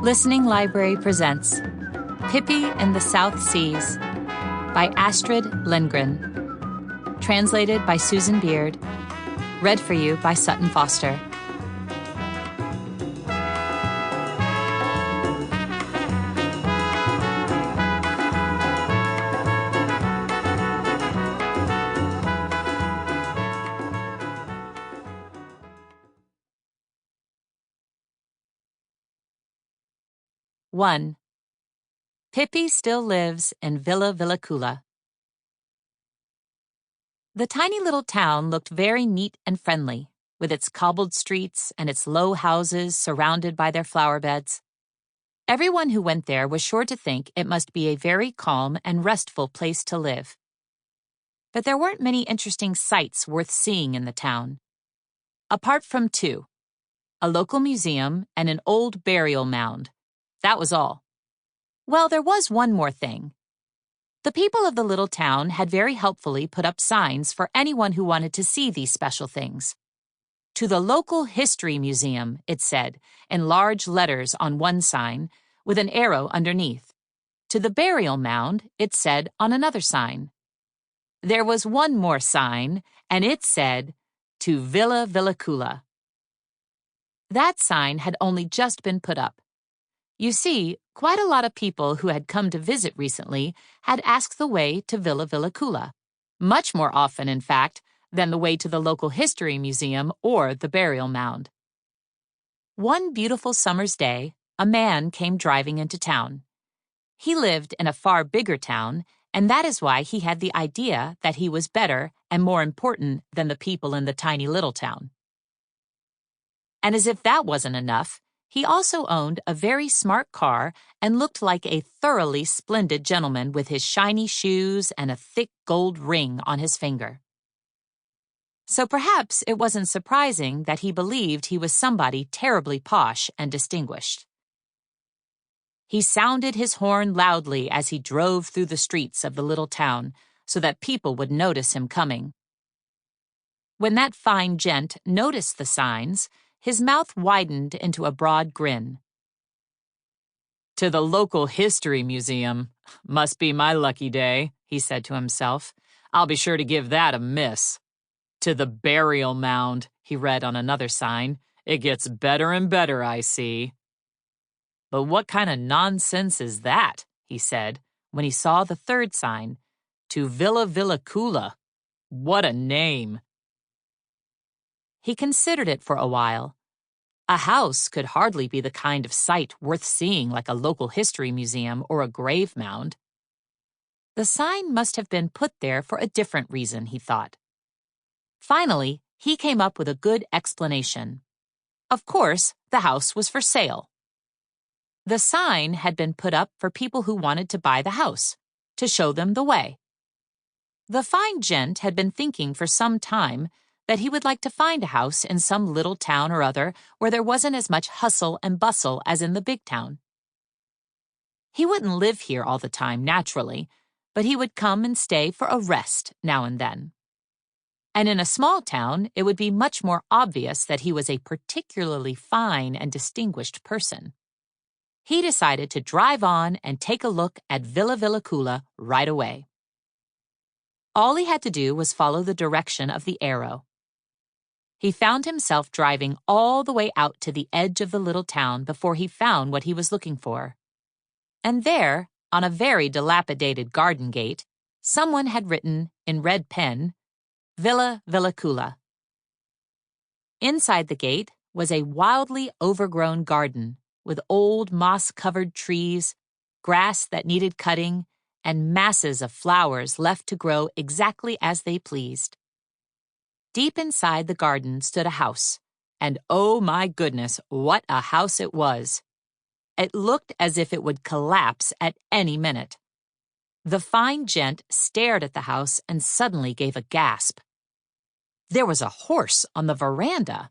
Listening Library presents Pippi in the South Seas by Astrid Lindgren. Translated by Susan Beard. Read for you by Sutton Foster. One. Pippi still lives in Villa Villekulla. The tiny little town looked very neat and friendly, with its cobbled streets and its low houses surrounded by their flower beds. Everyone who went there was sure to think it must be a very calm and restful place to live. But there weren't many interesting sights worth seeing in the town. Apart from two, a local museum and an old burial mound. That was all. Well, there was one more thing. The people of the little town had very helpfully put up signs for anyone who wanted to see these special things. To the local history museum, it said, in large letters on one sign, with an arrow underneath. To the burial mound, it said on another sign. There was one more sign, and it said, to Villa Villekulla. That sign had only just been put up. You see, quite a lot of people who had come to visit recently had asked the way to Villa Villekulla, much more often, in fact, than the way to the local history museum or the burial mound. One beautiful summer's day, a man came driving into town. He lived in a far bigger town, and that is why he had the idea that he was better and more important than the people in the tiny little town. And as if that wasn't enough, he also owned a very smart car and looked like a thoroughly splendid gentleman with his shiny shoes and a thick gold ring on his finger. So perhaps it wasn't surprising that he believed he was somebody terribly posh and distinguished. He sounded his horn loudly as he drove through the streets of the little town so that people would notice him coming. When that fine gent noticed the signs, his mouth widened into a broad grin. To the local history museum. Must be my lucky day, he said to himself. I'll be sure to give that a miss. To the burial mound, he read on another sign. It gets better and better, I see. But what kind of nonsense is that, he said, when he saw the third sign. To Villa Villekulla. What a name. He considered it for a while. A house could hardly be the kind of sight worth seeing like a local history museum or a grave mound. The sign must have been put there for a different reason, he thought. Finally, he came up with a good explanation. Of course, the house was for sale. The sign had been put up for people who wanted to buy the house, to show them the way. The fine gent had been thinking for some time that he would like to find a house in some little town or other where there wasn't as much hustle and bustle as in the big town. He wouldn't live here all the time, naturally, but he would come and stay for a rest now and then. And in a small town, it would be much more obvious that he was a particularly fine and distinguished person. He decided to drive on and take a look at Villa Villekulla right away. All he had to do was follow the direction of the arrow. He found himself driving all the way out to the edge of the little town before he found what he was looking for. And there, on a very dilapidated garden gate, someone had written, in red pen, Villa Villekulla. Inside the gate was a wildly overgrown garden with old moss-covered trees, grass that needed cutting, and masses of flowers left to grow exactly as they pleased. Deep inside the garden stood a house, and oh my goodness, what a house it was! It looked as if it would collapse at any minute. The fine gent stared at the house and suddenly gave a gasp. There was a horse on the veranda!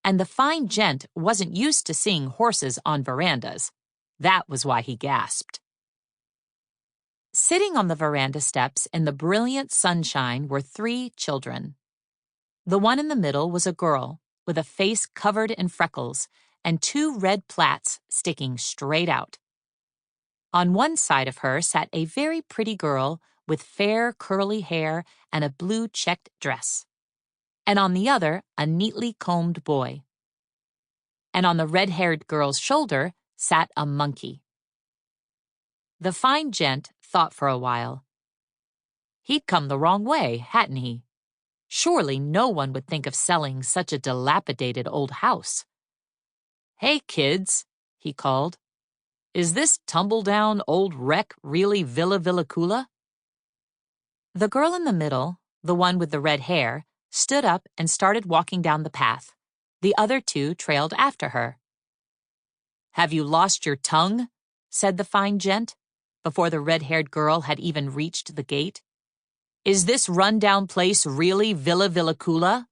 And the fine gent wasn't used to seeing horses on verandas. That was why he gasped. Sitting on the veranda steps in the brilliant sunshine were 3 children. The one in the middle was a girl, with a face covered in freckles, and 2 red plaits sticking straight out. On one side of her sat a very pretty girl with fair curly hair and a blue checked dress, and on the other a neatly combed boy. And on the red-haired girl's shoulder sat a monkey. The fine gent thought for a while. He'd come the wrong way, hadn't he? Surely no one would think of selling such a dilapidated old house. "Hey, kids," he called. "Is this tumble-down old wreck really Villa Villekulla?" The girl in the middle, the one with the red hair, stood up and started walking down the path. The other 2 trailed after her. "Have you lost your tongue?" said the fine gent, before the red-haired girl had even reached the gate. "Is this run-down place really Villa Villekulla?"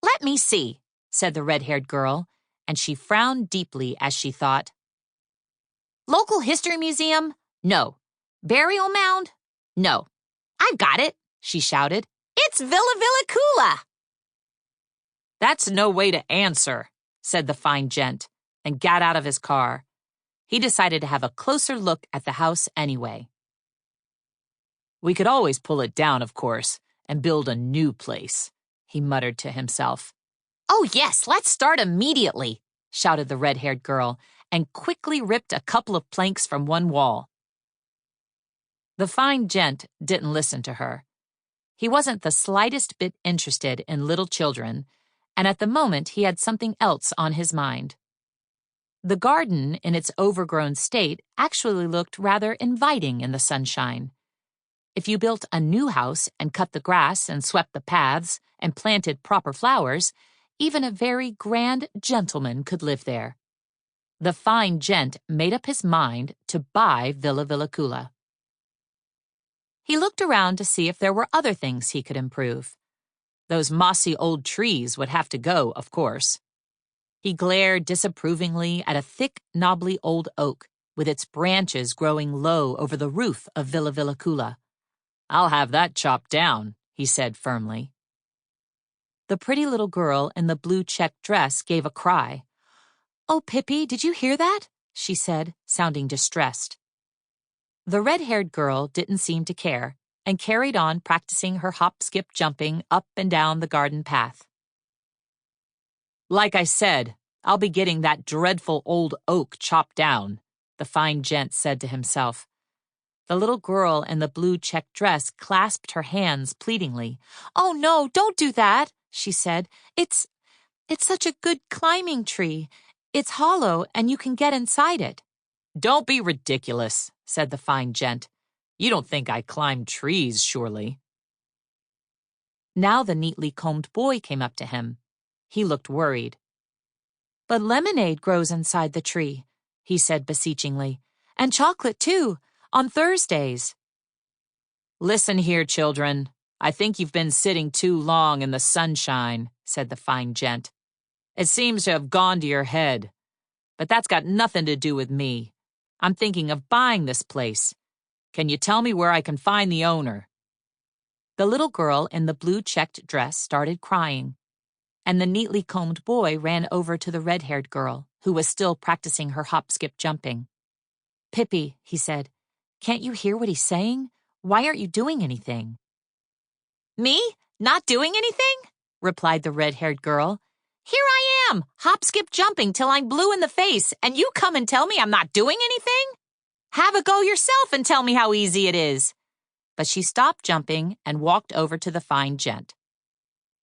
"Let me see," said the red-haired girl, and she frowned deeply as she thought. "Local history museum? No. Burial mound? No. I've got it," she shouted. "It's Villa Villekulla!" "That's no way to answer," said the fine gent, and got out of his car. He decided to have a closer look at the house anyway. "We could always pull it down, of course, and build a new place," he muttered to himself. "Oh yes, let's start immediately," shouted the red-haired girl, and quickly ripped a couple of planks from one wall. The fine gent didn't listen to her. He wasn't the slightest bit interested in little children, and at the moment he had something else on his mind. The garden, in its overgrown state, actually looked rather inviting in the sunshine. If you built a new house and cut the grass and swept the paths and planted proper flowers, even a very grand gentleman could live there. The fine gent made up his mind to buy Villa Villekulla. He looked around to see if there were other things he could improve. Those mossy old trees would have to go, of course. He glared disapprovingly at a thick, knobbly old oak, with its branches growing low over the roof of Villa Villekulla. "I'll have that chopped down," he said firmly. The pretty little girl in the blue checked dress gave a cry. "Oh, Pippi, did you hear that?" she said, sounding distressed. The red-haired girl didn't seem to care, and carried on practicing her hop-skip-jumping up and down the garden path. "Like I said, I'll be getting that dreadful old oak chopped down," the fine gent said to himself. The little girl in the blue checked dress clasped her hands pleadingly. "Oh, no, don't do that," she said. It's such a good climbing tree. It's hollow, and you can get inside it." "Don't be ridiculous," said the fine gent. "You don't think I climb trees, surely." Now the neatly combed boy came up to him. He looked worried. "But lemonade grows inside the tree," he said beseechingly. "And chocolate, too, on Thursdays." "Listen here, children. I think you've been sitting too long in the sunshine," said the fine gent. "It seems to have gone to your head. But that's got nothing to do with me. I'm thinking of buying this place. Can you tell me where I can find the owner?" The little girl in the blue checked dress started crying, and the neatly combed boy ran over to the red-haired girl, who was still practicing her hop-skip-jumping. "Pippi," he said, "can't you hear what he's saying? Why aren't you doing anything?" "Me? Not doing anything?" replied the red-haired girl. "Here I am, hop-skip-jumping till I'm blue in the face, and you come and tell me I'm not doing anything? Have a go yourself and tell me how easy it is." But she stopped jumping and walked over to the fine gent.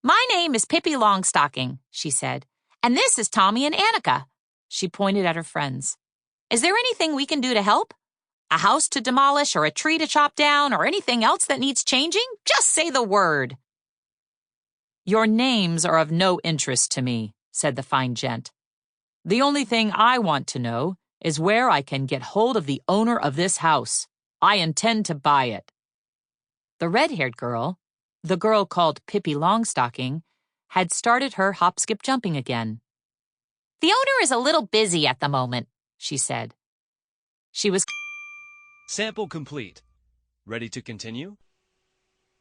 "My name is Pippi Longstocking," she said, "and this is Tommy and Annika." She pointed at her friends. "Is there anything we can do to help? A house to demolish or a tree to chop down or anything else that needs changing? Just say the word." "Your names are of no interest to me," said the fine gent. "The only thing I want to know is where I can get hold of the owner of this house. I intend to buy it." The red-haired girl, the girl called Pippi Longstocking, had started her hop-skip-jumping again. "The owner is a little busy at the moment," she said. She was Sample complete. Ready to continue?